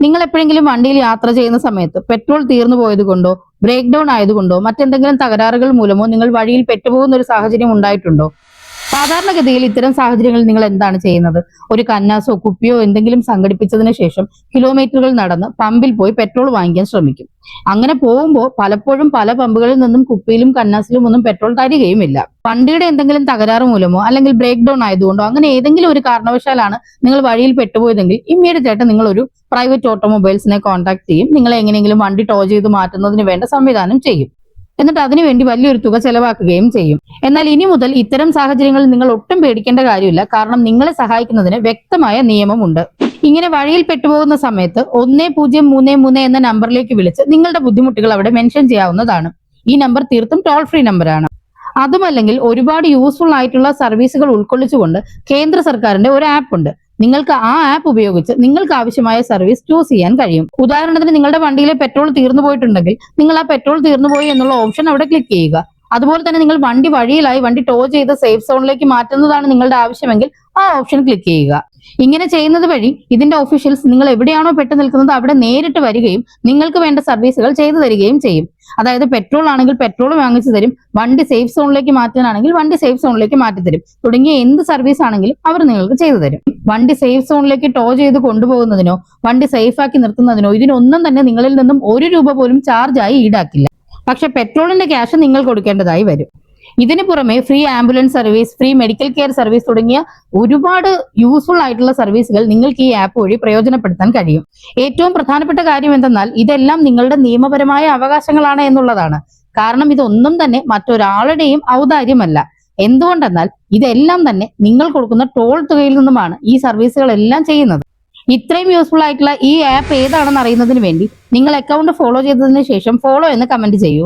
നിങ്ങൾ എപ്പോഴെങ്കിലും വണ്ടിയിൽ യാത്ര ചെയ്യുന്ന സമയത്ത് പെട്രോൾ തീർന്നു പോയത് കൊണ്ടോ ബ്രേക്ക് ഡൗൺ ആയതുകൊണ്ടോ മറ്റെന്തെങ്കിലും തകരാറുകൾ മൂലമോ നിങ്ങൾ വഴിയിൽ പെട്ടുപോകുന്ന ഒരു സാഹചര്യം ഉണ്ടായിട്ടുണ്ടോ? സാധാരണഗതിയിൽ ഇത്തരം സാഹചര്യങ്ങളിൽ നിങ്ങൾ എന്താണ് ചെയ്യുന്നത്? ഒരു കന്നാസോ കുപ്പിയോ എന്തെങ്കിലും സംഘടിപ്പിച്ചതിന് ശേഷം കിലോമീറ്ററുകൾ നടന്ന് പമ്പിൽ പോയി പെട്രോൾ വാങ്ങിക്കാൻ ശ്രമിക്കും. അങ്ങനെ പോകുമ്പോൾ പലപ്പോഴും പല പമ്പുകളിൽ നിന്നും കുപ്പിയിലും കന്നാസിലും ഒന്നും പെട്രോൾ തരികയുമില്ല. വണ്ടിയുടെ എന്തെങ്കിലും തകരാറ് മൂലമോ അല്ലെങ്കിൽ ബ്രേക്ക് ഡൗൺ ആയതുകൊണ്ടോ അങ്ങനെ ഏതെങ്കിലും ഒരു കാരണവശാലാണ് നിങ്ങൾ വഴിയിൽ പെട്ടുപോയതെങ്കിൽ ഇമ്മീഡിയറ്റ് ആയിട്ട് നിങ്ങൾ ഒരു പ്രൈവറ്റ് ഓട്ടോമൊബൈൽസിനെ കോൺടാക്ട് ചെയ്യും. നിങ്ങളെ എങ്ങനെയെങ്കിലും വണ്ടി ടോ ചെയ്ത് മാറ്റുന്നതിന് വേണ്ട സംവിധാനം ചെയ്യും. എന്നിട്ട് അതിനുവേണ്ടി വലിയൊരു തുക ചെലവാക്കുകയും ചെയ്യും. എന്നാൽ ഇനി മുതൽ ഇത്തരം സാഹചര്യങ്ങളിൽ നിങ്ങൾ ഒട്ടും പേടിക്കേണ്ട കാര്യമില്ല. കാരണം നിങ്ങളെ സഹായിക്കുന്നതിന് വ്യക്തമായ നിയമമുണ്ട്. ഇങ്ങനെ വഴിയിൽ പെട്ടുപോകുന്ന സമയത്ത് 1033 എന്ന നമ്പറിലേക്ക് വിളിച്ച് നിങ്ങളുടെ ബുദ്ധിമുട്ടുകൾ അവിടെ മെൻഷൻ ചെയ്യാവുന്നതാണ്. ഈ നമ്പർ തീർത്തും ടോൾ ഫ്രീ നമ്പറാണ്. അതുമല്ലെങ്കിൽ ഒരുപാട് യൂസ്ഫുൾ ആയിട്ടുള്ള സർവീസുകൾ ഉൾക്കൊള്ളിച്ചുകൊണ്ട് കേന്ദ്ര സർക്കാരിന്റെ ഒരു ആപ്പ് ഉണ്ട്. നിങ്ങൾക്ക് ആ ആപ്പ് ഉപയോഗിച്ച് നിങ്ങൾക്ക് ആവശ്യമായ സർവീസ് ചൂസ് ചെയ്യാൻ കഴിയും. ഉദാഹരണത്തിന് നിങ്ങളുടെ വണ്ടിയിലെ പെട്രോൾ തീർന്നു പോയിട്ടുണ്ടെങ്കിൽ നിങ്ങൾ ആ പെട്രോൾ തീർന്നുപോയി എന്നുള്ള ഓപ്ഷൻ അവിടെ ക്ലിക്ക് ചെയ്യുക. അതുപോലെ തന്നെ നിങ്ങൾ വണ്ടി വഴിയിലായി വണ്ടി ടോ ചെയ്ത് സേഫ് സോണിലേക്ക് മാറ്റുന്നതാണ് നിങ്ങളുടെ ആവശ്യമെങ്കിൽ ആ ഓപ്ഷൻ ക്ലിക്ക് ചെയ്യുക. ഇങ്ങനെ ചെയ്യുന്നത് വഴി ഇതിന്റെ ഒഫീഷ്യൽസ് നിങ്ങൾ എവിടെയാണോ പെട്ടു നിൽക്കുന്നത് അവിടെ നേരിട്ട് വരികയും നിങ്ങൾക്ക് വേണ്ട സർവീസുകൾ ചെയ്തു തരികയും ചെയ്യും. അതായത് പെട്രോൾ ആണെങ്കിൽ പെട്രോൾ വാങ്ങിച്ചു തരും, വണ്ടി സേഫ് സോണിലേക്ക് മാറ്റാനാണെങ്കിൽ വണ്ടി സേഫ് സോണിലേക്ക് മാറ്റിത്തരും, തുടങ്ങിയ എന്ത് സർവീസ് ആണെങ്കിലും അവർ നിങ്ങൾക്ക് ചെയ്തു തരും. വണ്ടി സേഫ് സോണിലേക്ക് ടോ ചെയ്ത് കൊണ്ടുപോകുന്നതിനോ വണ്ടി സേഫ് ആക്കി നിർത്തുന്നതിനോ ഇതിനൊന്നും തന്നെ നിങ്ങളിൽ നിന്നും 1 രൂപ പോലും ചാർജായി ഈടാക്കില്ല. പക്ഷെ പെട്രോളിന്റെ ക്യാഷ് നിങ്ങൾ കൊടുക്കേണ്ടതായി വരും. ഇതിന് പുറമെ free ambulance service, free medical care service തുടങ്ങിയ ഒരുപാട് യൂസ്ഫുൾ ആയിട്ടുള്ള സർവീസുകൾ നിങ്ങൾക്ക് ഈ ആപ്പ് വഴി പ്രയോജനപ്പെടുത്താൻ കഴിയും. ഏറ്റവും പ്രധാനപ്പെട്ട കാര്യം എന്തെന്നാൽ ഇതെല്ലാം നിങ്ങളുടെ നിയമപരമായ അവകാശങ്ങളാണ് എന്നുള്ളതാണ്. കാരണം ഇതൊന്നും തന്നെ മറ്റൊരാളുടെയും ഔദാര്യമല്ല. എന്തുകൊണ്ടെന്നാൽ ഇതെല്ലാം തന്നെ നിങ്ങൾ കൊടുക്കുന്ന ടോൾ തുകയിൽ നിന്നുമാണ് ഈ സർവീസുകളെല്ലാം ചെയ്യുന്നത്. ഇത്രയും യൂസ്ഫുൾ ആയിട്ടുള്ള ഈ ആപ്പ് ഏതാണെന്ന് അറിയുന്നതിന് വേണ്ടി നിങ്ങൾ അക്കൗണ്ട് ഫോളോ ചെയ്തതിനു ശേഷം ഫോളോ എന്ന് കമന്റ് ചെയ്യൂ.